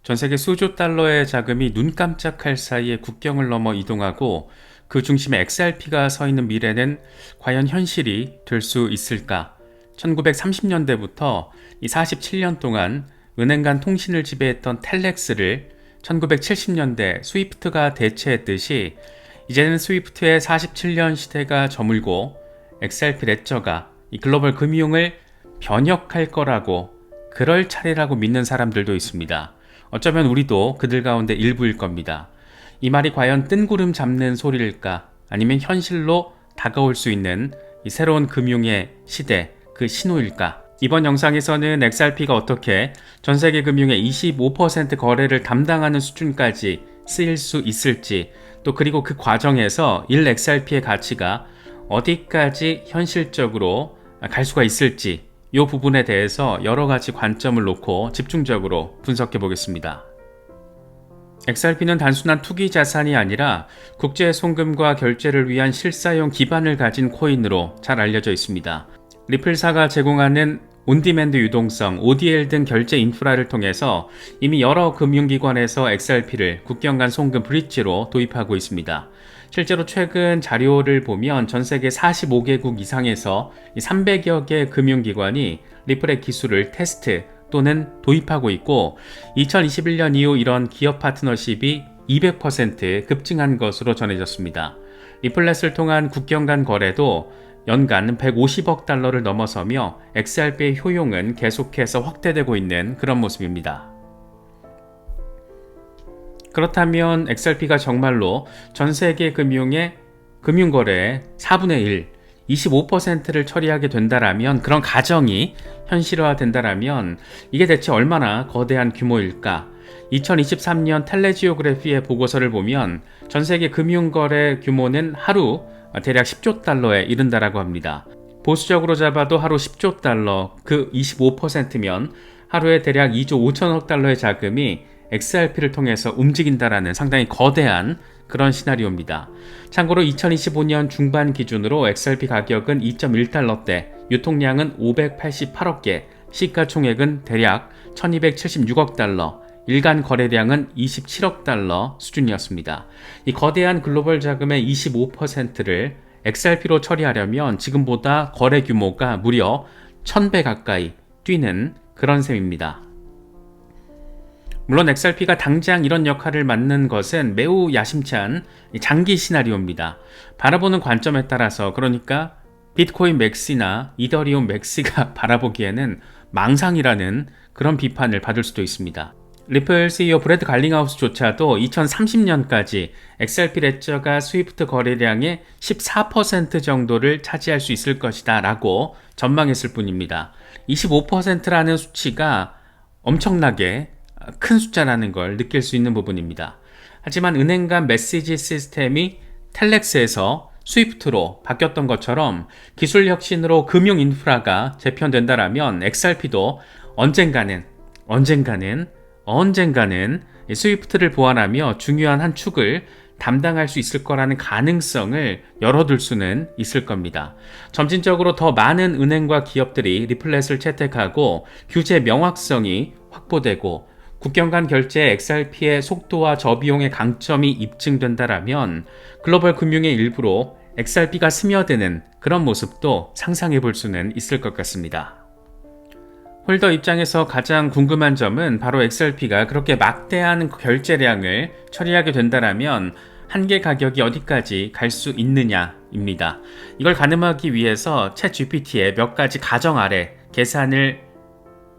전 세계 수조 달러의 자금이 눈 깜짝할 사이에 국경을 넘어 이동하고 그 중심에 XRP가 서 있는 미래는 과연 현실이 될 수 있을까? 1930년대부터 이 47년 동안 은행 간 통신을 지배했던 텔렉스를 1970년대 스위프트가 대체했듯이 이제는 스위프트의 47년 시대가 저물고 XRP 레저가 이 글로벌 금융을 변혁할 거라고, 그럴 차례라고 믿는 사람들도 있습니다. 어쩌면 우리도 그들 가운데 일부일 겁니다. 이 말이 과연 뜬구름 잡는 소리일까? 아니면 현실로 다가올 수 있는 이 새로운 금융의 시대, 그 신호일까? 이번 영상에서는 XRP가 어떻게 전 세계 금융의 25% 거래를 담당하는 수준까지 쓰일 수 있을지, 또 그리고 그 과정에서 1XRP의 가치가 어디까지 현실적으로 갈 수가 있을지, 이 부분에 대해서 여러 가지 관점을 놓고 집중적으로 분석해 보겠습니다. XRP는 단순한 투기 자산이 아니라 국제 송금과 결제를 위한 실사용 기반을 가진 코인으로 잘 알려져 있습니다. 리플사가 제공하는 온디맨드 유동성, ODL 등 결제 인프라를 통해서 이미 여러 금융기관에서 XRP를 국경 간 송금 브릿지로 도입하고 있습니다. 실제로 최근 자료를 보면 전 세계 45개국 이상에서 300여 개 금융기관이 리플의 기술을 테스트 또는 도입하고 있고, 2021년 이후 이런 기업 파트너십이 200% 급증한 것으로 전해졌습니다. 리플렛을 통한 국경 간 거래도 연간 150억 달러를 넘어서며 XRP의 효용은 계속해서 확대되고 있는 그런 모습입니다. 그렇다면 XRP가 정말로 전 세계 금융거래의 4분의 1, 25%를 처리하게 된다라면, 그런 가정이 현실화된다라면 이게 대체 얼마나 거대한 규모일까? 2023년 텔레지오그래피의 보고서를 보면 전 세계 금융거래 규모는 하루 대략 10조 달러에 이른다라고 합니다. 보수적으로 잡아도 하루 10조 달러, 그 25%면 하루에 대략 2조 5천억 달러의 자금이 XRP를 통해서 움직인다라는 상당히 거대한 그런 시나리오입니다. 참고로 2025년 중반 기준으로 XRP 가격은 2.1달러대, 유통량은 588억 개, 시가총액은 대략 1276억 달러, 일간 거래량은 27억 달러 수준이었습니다. 이 거대한 글로벌 자금의 25%를 XRP로 처리하려면 지금보다 거래 규모가 무려 1000배 가까이 뛰는 그런 셈입니다. 물론 XRP가 당장 이런 역할을 맡는 것은 매우 야심찬 장기 시나리오입니다. 바라보는 관점에 따라서, 그러니까 비트코인 맥시나 이더리움 맥시가 바라보기에는 망상이라는 그런 비판을 받을 수도 있습니다. 리플 CEO 브래드 갈링하우스조차도 2030년까지 XRP 레저가 스위프트 거래량의 14% 정도를 차지할 수 있을 것이다 라고 전망했을 뿐입니다. 25%라는 수치가 엄청나게 큰 숫자라는 걸 느낄 수 있는 부분입니다. 하지만 은행 간 메시지 시스템이 텔렉스에서 스위프트로 바뀌었던 것처럼 기술 혁신으로 금융 인프라가 재편된다라면 XRP도 언젠가는 스위프트를 보완하며 중요한 한 축을 담당할 수 있을 거라는 가능성을 열어둘 수는 있을 겁니다. 점진적으로 더 많은 은행과 기업들이 리플렛을 채택하고 규제 명확성이 확보되고 국경 간 결제 XRP의 속도와 저비용의 강점이 입증된다라면 글로벌 금융의 일부로 XRP가 스며드는 그런 모습도 상상해 볼 수는 있을 것 같습니다. 홀더 입장에서 가장 궁금한 점은 바로 XRP가 그렇게 막대한 결제량을 처리하게 된다라면 한계 가격이 어디까지 갈 수 있느냐입니다. 이걸 가늠하기 위해서 챗GPT에 몇 가지 가정 아래 계산을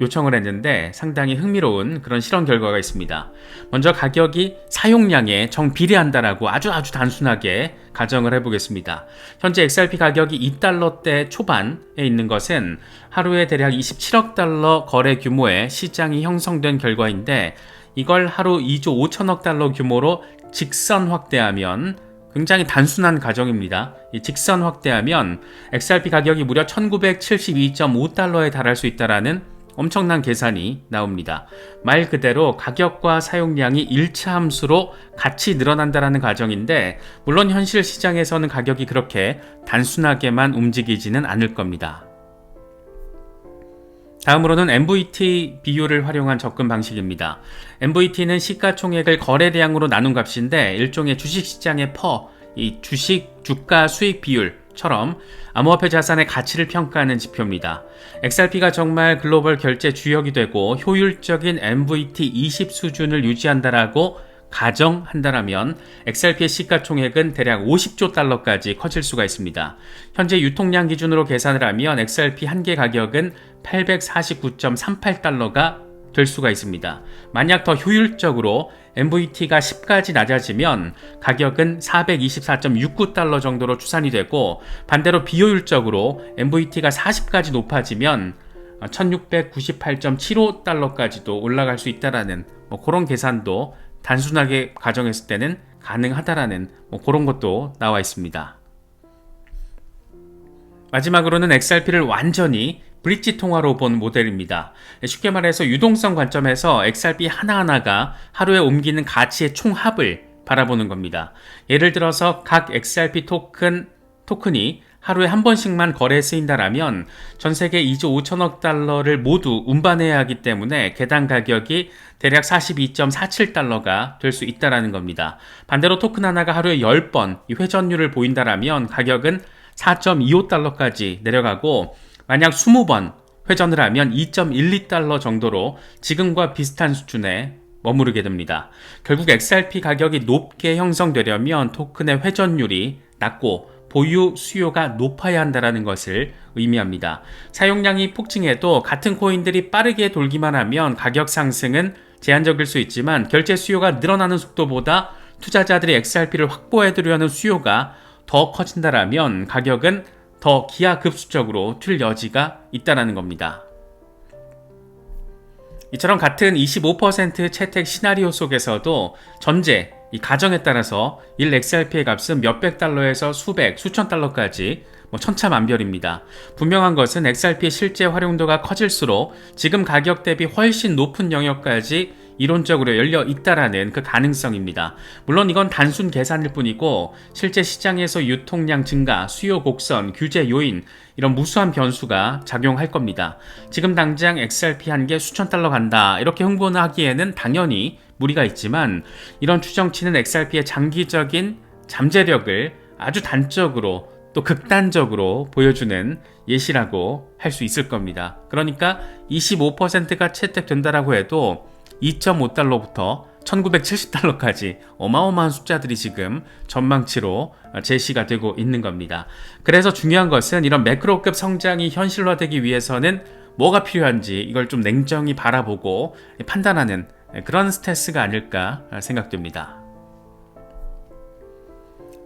요청을 했는데 상당히 흥미로운 그런 실험 결과가 있습니다. 먼저 가격이 사용량에 정비례한다라고 아주 단순하게 가정을 해보겠습니다. 현재 XRP 가격이 2달러대 초반에 있는 것은 하루에 대략 27억 달러 거래 규모의 시장이 형성된 결과인데, 이걸 하루 2조 5천억 달러 규모로 직선 확대하면, 굉장히 단순한 가정입니다. 이 직선 확대하면 XRP 가격이 무려 1972.5달러에 달할 수 있다라는 엄청난 계산이 나옵니다. 말 그대로 가격과 사용량이 1차 함수로 같이 늘어난다는 가정인데, 물론 현실 시장에서는 가격이 그렇게 단순하게만 움직이지는 않을 겁니다. 다음으로는 MVT 비율을 활용한 접근 방식입니다. MVT는 시가총액을 거래량으로 나눈 값인데 일종의 주식시장의 이 주가 수익 비율처럼 암호화폐 자산의 가치를 평가하는 지표입니다. XRP가 정말 글로벌 결제 주역이 되고 효율적인 MVT 20 수준을 유지한다라고 가정한다라면 XRP의 시가총액은 대략 50조 달러까지 커질 수가 있습니다. 현재 유통량 기준으로 계산을 하면 XRP 한 개 가격은 849.38달러가 될 수가 있습니다. 만약 더 효율적으로 MVT가 10까지 낮아지면 가격은 424.69달러 정도로 추산이 되고, 반대로 비효율적으로 MVT가 40까지 높아지면 1698.75달러까지도 올라갈 수 있다라는 그런 계산도 단순하게 가정했을 때는 가능하다라는 그런 것도 나와 있습니다. 마지막으로는 XRP를 완전히 브릿지 통화로 본 모델입니다. 쉽게 말해서 유동성 관점에서 XRP 하나하나가 하루에 옮기는 가치의 총합을 바라보는 겁니다. 예를 들어서 각 XRP 토큰이 하루에 한 번씩만 거래에 쓰인다라면 전 세계 2조 5천억 달러를 모두 운반해야 하기 때문에 개당 가격이 대략 42.47달러가 될 수 있다는 겁니다. 반대로 토큰 하나가 하루에 10번 회전율을 보인다라면 가격은 4.25달러까지 내려가고, 만약 20번 회전을 하면 2.12달러 정도로 지금과 비슷한 수준에 머무르게 됩니다. 결국 XRP 가격이 높게 형성되려면 토큰의 회전율이 낮고 보유 수요가 높아야 한다는 것을 의미합니다. 사용량이 폭증해도 같은 코인들이 빠르게 돌기만 하면 가격 상승은 제한적일 수 있지만, 결제 수요가 늘어나는 속도보다 투자자들이 XRP를 확보해두려는 수요가 더 커진다라면 가격은 더 기하급수적으로 튈 여지가 있다는 겁니다. 이처럼 같은 25% 채택 시나리오 속에서도 전제, 이 가정에 따라서 1XRP의 값은 몇백 달러에서 수백, 수천 달러까지 천차만별입니다. 분명한 것은 XRP의 실제 활용도가 커질수록 지금 가격 대비 훨씬 높은 영역까지 이론적으로 열려 있다라는 그 가능성입니다. 물론 이건 단순 계산일 뿐이고 실제 시장에서 유통량 증가, 수요 곡선, 규제 요인, 이런 무수한 변수가 작용할 겁니다. 지금 당장 XRP 한 개 수천 달러 간다 이렇게 홍보는 하기에는 당연히 무리가 있지만, 이런 추정치는 XRP의 장기적인 잠재력을 아주 단적으로 또 극단적으로 보여주는 예시라고 할 수 있을 겁니다. 그러니까 25%가 채택된다라고 해도 2.5달러부터 1970달러까지 어마어마한 숫자들이 지금 전망치로 제시가 되고 있는 겁니다. 그래서 중요한 것은 이런 매크로급 성장이 현실화되기 위해서는 뭐가 필요한지 이걸 좀 냉정히 바라보고 판단하는 그런 스탠스가 아닐까 생각됩니다.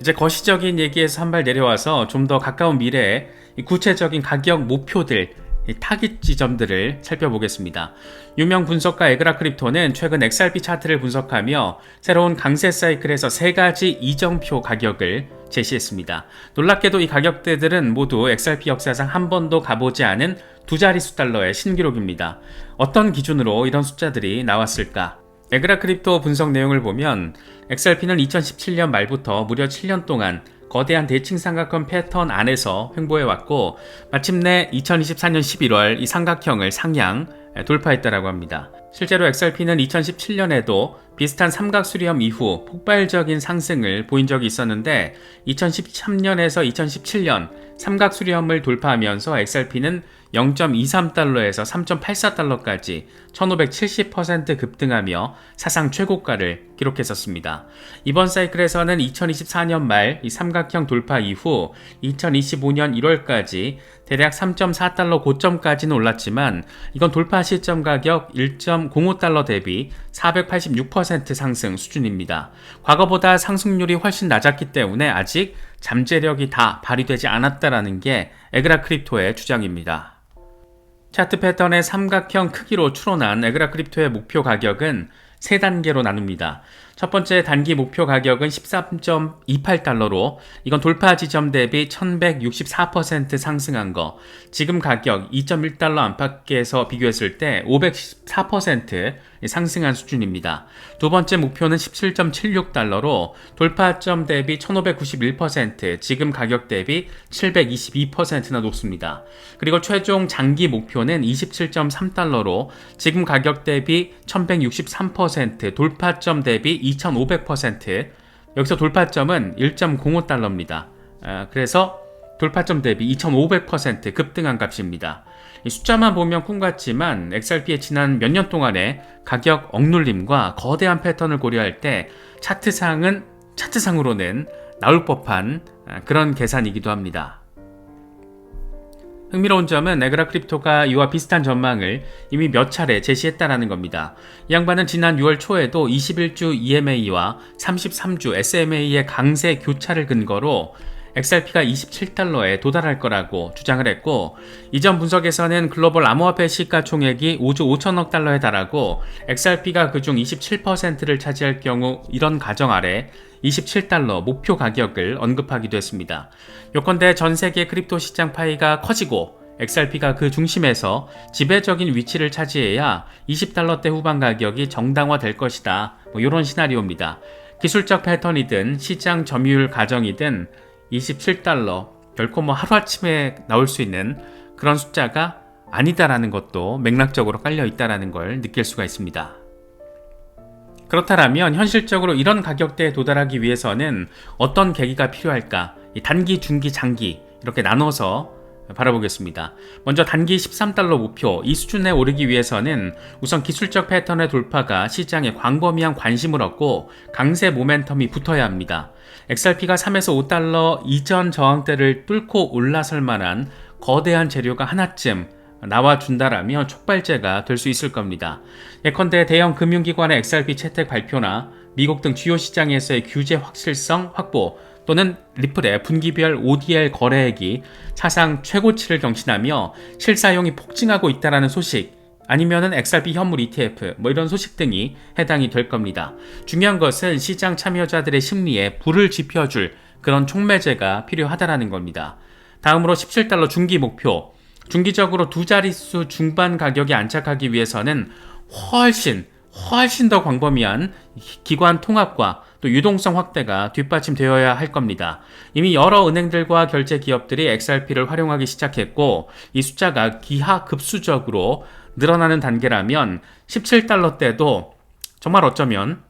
이제 거시적인 얘기에서 한 발 내려와서 좀 더 가까운 미래에 구체적인 가격 목표들, 타깃 지점들을 살펴보겠습니다. 유명 분석가 에그라 크립토는 최근 XRP 차트를 분석하며 새로운 강세 사이클에서 세 가지 이정표 가격을 제시했습니다. 놀랍게도 이 가격대들은 모두 XRP 역사상 한 번도 가보지 않은 두 자릿수 달러의 신기록입니다. 어떤 기준으로 이런 숫자들이 나왔을까? 에그라 크립토 분석 내용을 보면 XRP는 2017년 말부터 무려 7년 동안 거대한 대칭 삼각형 패턴 안에서 횡보해왔고, 마침내 2024년 11월 이 삼각형을 상향 돌파했다라고 합니다. 실제로 XRP는 2017년에도 비슷한 삼각 수렴 이후 폭발적인 상승을 보인 적이 있었는데, 2013년에서 2017년 삼각 수렴을 돌파하면서 XRP는 0.23달러에서 3.84달러까지 1570% 급등하며 사상 최고가를 기록했었습니다. 이번 사이클에서는 2024년 말 이 삼각형 돌파 이후 2025년 1월까지 대략 3.4달러 고점까지는 올랐지만, 이건 돌파 시점 가격 1.05달러 대비 486% 상승 수준입니다. 과거보다 상승률이 훨씬 낮았기 때문에 아직 잠재력이 다 발휘되지 않았다라는 게 에그라 크립토의 주장입니다. 차트 패턴의 삼각형 크기로 추론한 에그라 크립토의 목표 가격은 세 단계로 나눕니다. 첫 번째 단기 목표 가격은 13.28달러로 이건 돌파 지점 대비 1164% 상승한 거. 지금 가격 2.1달러 안팎에서 비교했을 때 514% 상승한 수준입니다. 두 번째 목표는 17.76달러로 돌파점 대비 1591%, 지금 가격 대비 722%나 높습니다. 그리고 최종 장기 목표는 27.3달러로 지금 가격 대비 1163%, 돌파점 대비 2500%, 여기서 돌파점은 1.05달러입니다. 그래서 돌파점 대비 2500% 급등한 값입니다. 이 숫자만 보면 꿈 같지만 XRP의 지난 몇 년 동안의 가격 억눌림과 거대한 패턴을 고려할 때 차트상으로는 나올 법한 그런 계산이기도 합니다. 흥미로운 점은 에그라 크립토가 이와 비슷한 전망을 이미 몇 차례 제시했다라는 겁니다. 이 양반은 지난 6월 초에도 21주 EMA와 33주 SMA의 강세 교차를 근거로 XRP가 27달러에 도달할 거라고 주장을 했고, 이전 분석에서는 글로벌 암호화폐 시가총액이 5조 5천억 달러에 달하고 XRP가 그중 27%를 차지할 경우 이런 가정 아래 27달러 목표 가격을 언급하기도 했습니다. 요컨대 전 세계 크립토 시장 파이가 커지고 XRP가 그 중심에서 지배적인 위치를 차지해야 20달러대 후반 가격이 정당화될 것이다. 이런 시나리오입니다. 기술적 패턴이든 시장 점유율 가정이든 27달러 결코 하루아침에 나올 수 있는 그런 숫자가 아니다라는 것도 맥락적으로 깔려 있다라는 걸 느낄 수가 있습니다. 그렇다면 현실적으로 이런 가격대에 도달하기 위해서는 어떤 계기가 필요할까? 단기, 중기, 장기 이렇게 나눠서 바라보겠습니다. 먼저 단기 13달러 목표, 이 수준에 오르기 위해서는 우선 기술적 패턴의 돌파가 시장에 광범위한 관심을 얻고 강세 모멘텀이 붙어야 합니다. XRP가 3에서 5달러 이전 저항대를 뚫고 올라설 만한 거대한 재료가 하나쯤 나와준다라면 촉발제가 될 수 있을 겁니다. 예컨대 대형 금융기관의 XRP 채택 발표나 미국 등 주요 시장에서의 규제 확실성 확보, 또는 리플의 분기별 ODL 거래액이 사상 최고치를 경신하며 실사용이 폭증하고 있다는 소식, 아니면은 XRP 현물 ETF 이런 소식 등이 해당이 될 겁니다. 중요한 것은 시장 참여자들의 심리에 불을 지펴줄 그런 촉매제가 필요하다라는 겁니다. 다음으로 17달러 중기 목표, 중기적으로 두 자릿수 중반 가격에 안착하기 위해서는 훨씬 더 광범위한 기관 통합과 또 유동성 확대가 뒷받침되어야 할 겁니다. 이미 여러 은행들과 결제 기업들이 XRP를 활용하기 시작했고 이 숫자가 기하급수적으로 늘어나는 단계라면 17달러대도 정말 어쩌면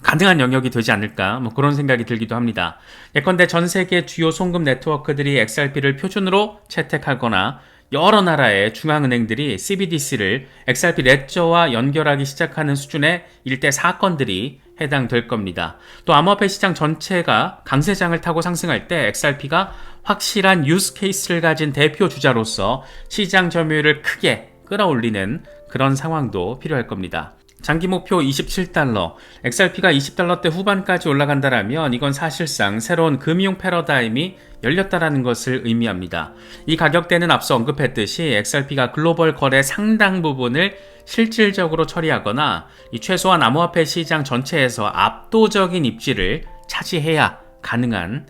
가능한 영역이 되지 않을까 그런 생각이 들기도 합니다. 예컨대 전 세계 주요 송금 네트워크들이 XRP를 표준으로 채택하거나 여러 나라의 중앙은행들이 CBDC를 XRP 레저와 연결하기 시작하는 수준의 일대 사건들이 해당될 겁니다. 또 암호화폐 시장 전체가 강세장을 타고 상승할 때 XRP가 확실한 유스 케이스를 가진 대표 주자로서 시장 점유율을 크게 끌어올리는 그런 상황도 필요할 겁니다. 장기 목표 27달러, XRP가 20달러대 후반까지 올라간다라면 이건 사실상 새로운 금융 패러다임이 열렸다라는 것을 의미합니다. 이 가격대는 앞서 언급했듯이 XRP가 글로벌 거래 상당 부분을 실질적으로 처리하거나 이 최소한 암호화폐 시장 전체에서 압도적인 입지를 차지해야 가능한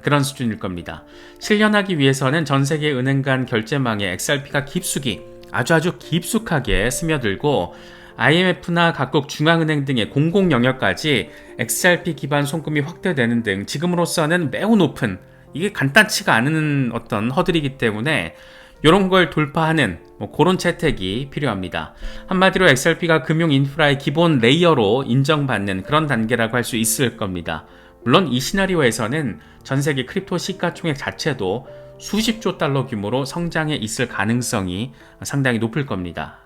그런 수준일 겁니다. 실현하기 위해서는 전 세계 은행 간 결제망에 XRP가 아주 깊숙하게 스며들고 IMF나 각국 중앙은행 등의 공공 영역까지 XRP 기반 송금이 확대되는 등 지금으로서는 매우 높은, 이게 간단치가 않은 어떤 허들이기 때문에 이런 걸 돌파하는 그런 채택이 필요합니다. 한마디로 XRP가 금융 인프라의 기본 레이어로 인정받는 그런 단계라고 할 수 있을 겁니다. 물론 이 시나리오에서는 전 세계 크립토 시가총액 자체도 수십조 달러 규모로 성장해 있을 가능성이 상당히 높을 겁니다.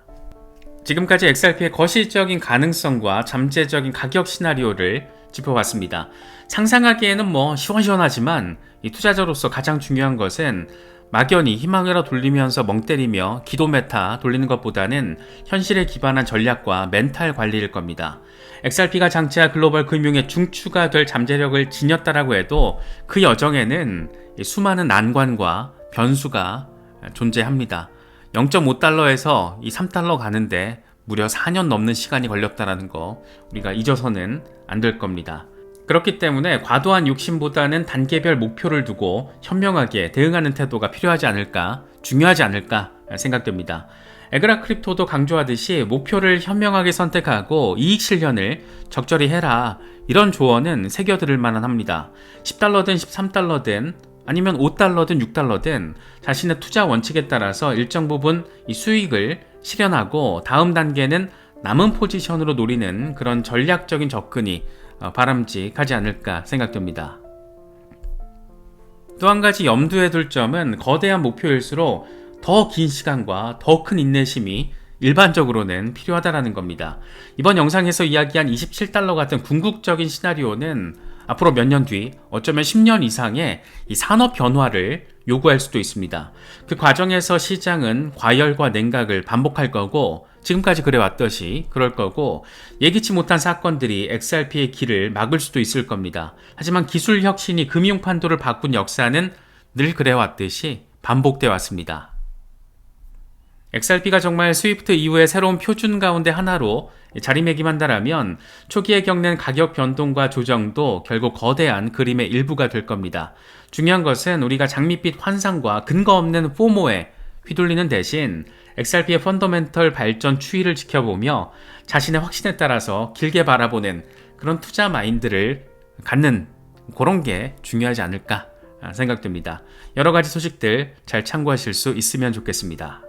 지금까지 XRP의 거시적인 가능성과 잠재적인 가격 시나리오를 짚어봤습니다. 상상하기에는 시원시원하지만 이 투자자로서 가장 중요한 것은 막연히 희망이라 돌리면서 멍 때리며 기도 메타 돌리는 것보다는 현실에 기반한 전략과 멘탈 관리일 겁니다. XRP가 장차 글로벌 금융의 중추가 될 잠재력을 지녔다라고 해도 그 여정에는 수많은 난관과 변수가 존재합니다. 0.5달러에서 이 3달러 가는데 무려 4년 넘는 시간이 걸렸다라는 거 우리가 잊어서는 안 될 겁니다. 그렇기 때문에 과도한 욕심보다는 단계별 목표를 두고 현명하게 대응하는 태도가 필요하지 않을까, 중요하지 않을까 생각됩니다. 에그라 크립토도 강조하듯이 목표를 현명하게 선택하고 이익 실현을 적절히 해라, 이런 조언은 새겨들을 만한 합니다. 10달러든 13달러든 아니면 5달러든 6달러든 자신의 투자 원칙에 따라서 일정 부분 이 수익을 실현하고 다음 단계는 남은 포지션으로 노리는 그런 전략적인 접근이 바람직하지 않을까 생각됩니다. 또 한 가지 염두에 둘 점은 거대한 목표일수록 더 긴 시간과 더 큰 인내심이 일반적으로는 필요하다는 겁니다. 이번 영상에서 이야기한 27달러 같은 궁극적인 시나리오는 앞으로 몇 년 뒤, 어쩌면 10년 이상의 이 산업 변화를 요구할 수도 있습니다. 그 과정에서 시장은 과열과 냉각을 반복할 거고, 지금까지 그래왔듯이 그럴 거고, 예기치 못한 사건들이 XRP의 길을 막을 수도 있을 겁니다. 하지만 기술 혁신이 금융 판도를 바꾼 역사는 늘 그래왔듯이 반복돼 왔습니다. XRP가 정말 스위프트 이후의 새로운 표준 가운데 하나로 자리매김한다라면 초기에 겪는 가격 변동과 조정도 결국 거대한 그림의 일부가 될 겁니다. 중요한 것은 우리가 장밋빛 환상과 근거 없는 포모에 휘둘리는 대신 XRP의 펀더멘털 발전 추이를 지켜보며 자신의 확신에 따라서 길게 바라보는 그런 투자 마인드를 갖는 그런 게 중요하지 않을까 생각됩니다. 여러 가지 소식들 잘 참고하실 수 있으면 좋겠습니다.